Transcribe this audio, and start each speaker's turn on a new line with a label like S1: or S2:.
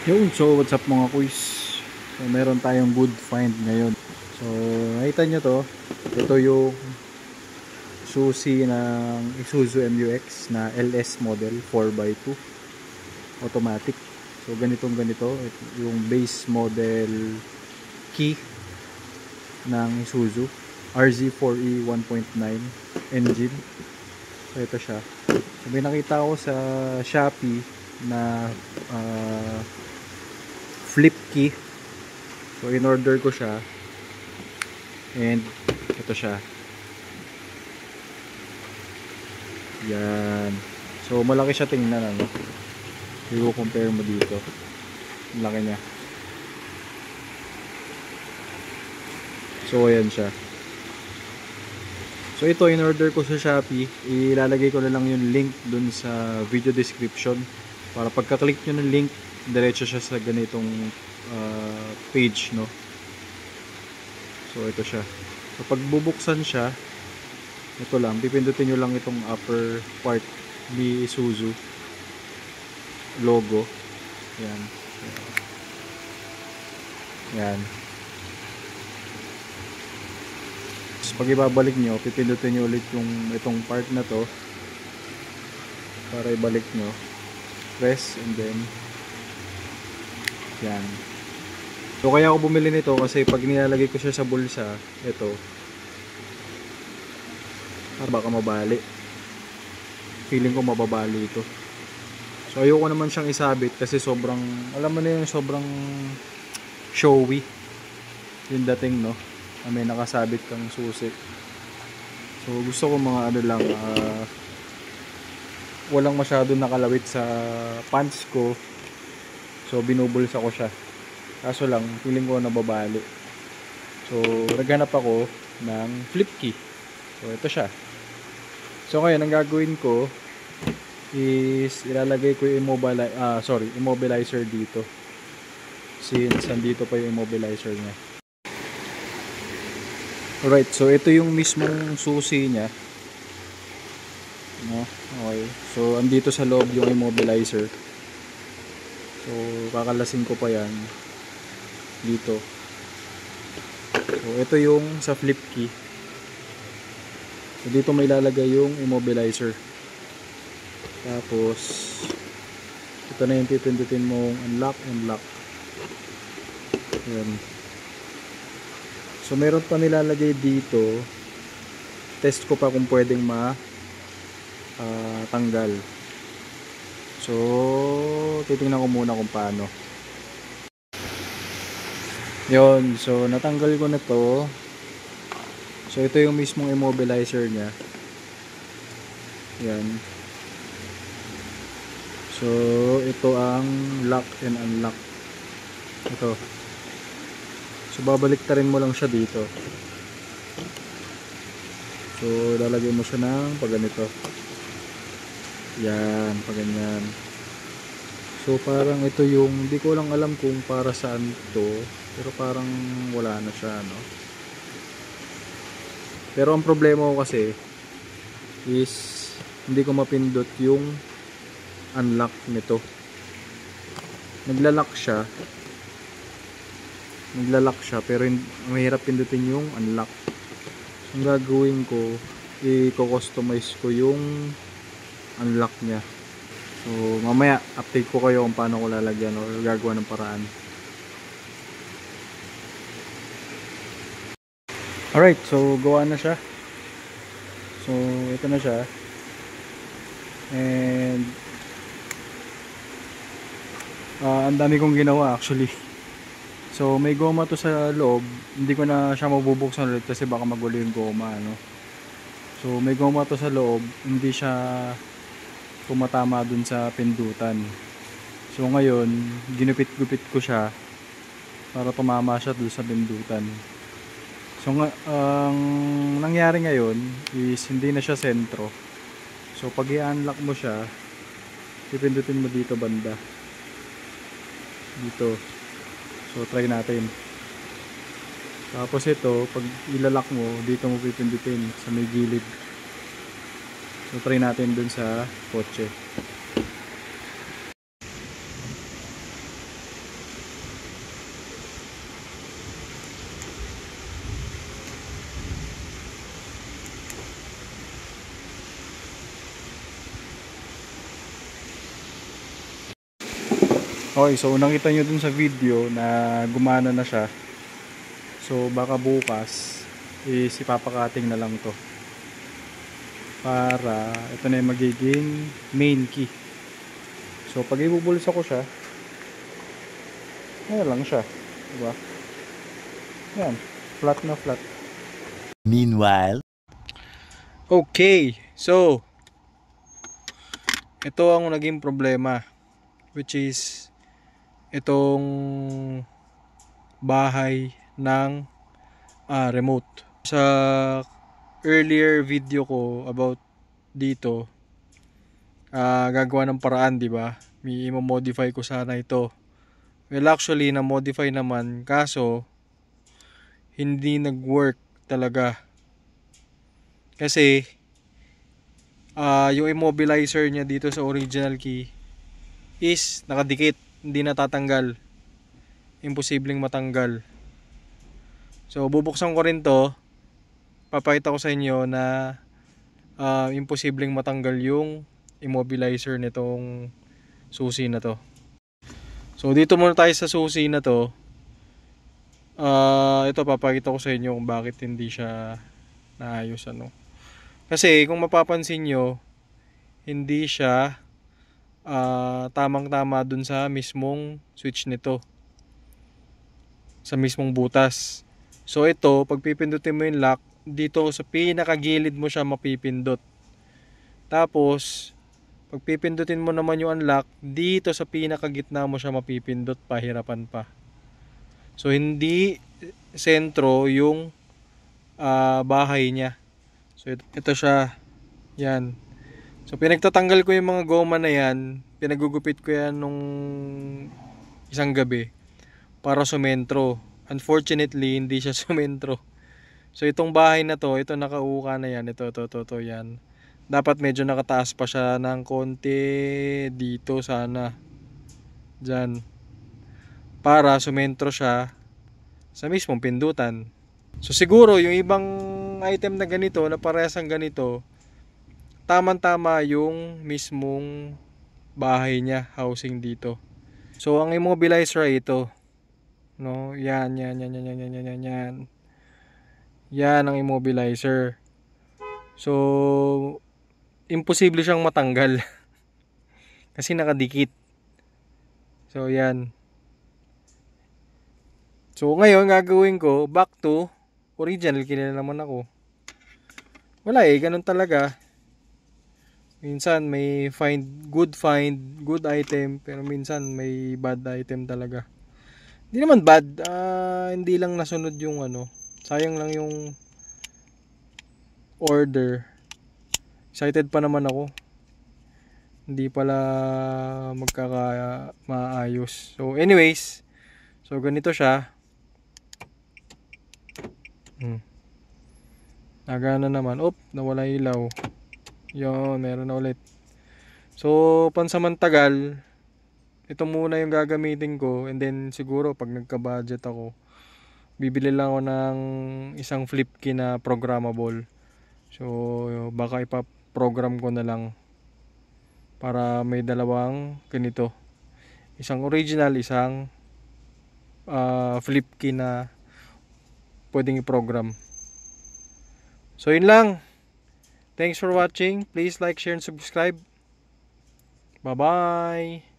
S1: So what's up mga kuys? So meron tayong good find ngayon. So nakita nyo to. Ito yung susi ng Isuzu MUX na LS model 4x2 automatic. So ganito. Ito yung base model key ng Isuzu RZ4E 1.9 engine. So ito siya. So may nakita ko sa Shopee na flip key. So in order ko siya and ito siya. Yan. So malaki siya tingnan, ano. I-compare mo dito. Laki niya. So ayan siya. So ito in order ko sa Shopee, ilalagay ko na lang yung link dun sa video description para pagka-click nyo ng link, diretso siya sa ganitong page, no. So ito siya. So pag bubuksan siya, ito lang, pipindutin nyo lang itong upper part, ni Isuzu logo. Yan. Yan. So pag ibabalik nyo, pipindutin nyo ulit yung itong part na to para ibalik nyo. Press and then yan. So kaya ako bumili nito kasi pag nilalagay ko siya sa bulsa, ito baka mabali. Feeling ko mababali ito. So ayoko naman siyang isabit kasi sobrang, alam mo na yung sobrang showy yung dating, no, may nakasabit kang susi. So gusto ko mga ano lang, walang masyado nakalawit sa pants ko. So binubulsa ko siya. Kaso lang, feeling ko nababali. So naghanap ako ng flip key. So ito siya. So ngayon, ang gagawin ko is ilalagay ko yung immobilizer dito. Since nandito pa yung immobilizer niya. Alright, so ito yung mismong susi niya. No? Okay. So andito sa loob yung immobilizer. So kakalasin ko pa yan dito. So ito yung sa flip key. So dito may ilalagay yung immobilizer. Tapos ito na yung pipindutin mong unlock and lock. Ayan. So meron pa nilalagay dito. Test ko pa kung pwedeng tanggal. So titingnan ko muna kung paano. Yun, so natanggal ko na to. So ito yung mismong immobilizer niya. Yan. So ito ang lock and unlock. Ito. So babaliktarin mo lang siya dito. So lalagay mo siya ng pagganito. Yan, paganyan. So parang ito yung, hindi ko lang alam kung para saan to, pero parang wala na siya, no. Pero ang problema ko kasi is hindi ko mapindot yung unlock nito. Naglalak siya pero mahirap pindutin yung unlock. So, ang gagawin ko, i-customize ko yung unlock niya. So mamaya update ko kayo kung paano ko lalagyan o gagawa ng paraan. Alright, so gawa na siya. So ito na siya. And ang dami kong ginawa actually. So may goma to sa loob. Hindi ko na siya mabubuksan ulit kasi baka magulo yung goma, no? So may goma to sa loob. Hindi siya tumatama dun sa pindutan. So ngayon, ginupit-gupit ko siya para tumama siya dun sa pindutan. So ang nangyari ngayon is hindi na siya sentro. So pag i-unlock mo siya, pipindutin mo dito banda. Dito. So try natin. Tapos ito, pag ilalak mo, dito mo pipindutin sa may gilid. So try natin dun sa kotse. Okay, so nakita nyo dun sa video na gumana na siya. So baka bukas is ipapakating na lang to para ito na yung magiging main key. So pag ibubulsa ko siya, ayan lang siya, diba? Yan, flat na flat.
S2: Meanwhile,
S1: okay, so ito ang naging problema, which is itong bahay ng remote. Sa earlier video ko about dito, gagawa ng paraan, di ba? May i-modify ko sana ito. Well, actually na-modify naman, kaso hindi nag-work talaga. Kasi yung immobilizer niya dito sa original key is nakadikit, hindi natatanggal. Imposibleng matanggal. So bubuksan ko rin to. Papakita ko sa inyo na imposibleng matanggal yung immobilizer nitong susi na to. So dito muna tayo sa susi na to. Ito papakita ko sa inyo kung bakit hindi siya naayos ano. Kasi kung mapapansin nyo, hindi siya tamang-tama dun sa mismong switch nito, sa mismong butas. So ito, pag pipindutin mo yung lock, dito sa pinakagilid mo siya mapipindot. Tapos pag pipindutin mo naman yung unlock, dito sa pinakagitna mo siya mapipindot, pahirapan pa. So hindi sentro yung bahay niya. So ito siya. Yan. So pinagtatanggal ko yung mga goma na yan, pinagugupit ko yan nung isang gabi para sumentro. Unfortunately, hindi siya sumentro. So itong bahay na to, ito nakauka na yan, ito yan. Dapat medyo nakataas pa siya ng konti dito sana. Diyan. Para sumentro siya sa mismong pindutan. So siguro yung ibang item na ganito, na parehas ganito, tamang-tama yung mismong bahay niya, housing dito. So ang immobilizer ito, no? Yan. Yan ang immobilizer. So imposible siyang matanggal kasi nakadikit. So yan. So ngayon gagawin ko back to original, kilala naman ako. Wala ganun talaga. Minsan may good item, pero minsan may bad item talaga. Hindi naman bad, hindi lang nasunod yung ano. Sayang lang yung order. Excited pa naman ako. Hindi pala maayos. So anyways, so ganito siya. Nagana naman. Nawala ilaw. Yun, meron na ulit. So pansamantagal, ito muna yung gagamitin ko, and then siguro pag nagka-budget ako, bibili lang ako ng isang flip key na programmable. So baka ipa-program ko na lang para may dalawang ganito, isang original, isang flip key na pwedeng i-program. So yun lang. Thanks for watching. Please like, share, and subscribe. Bye-bye.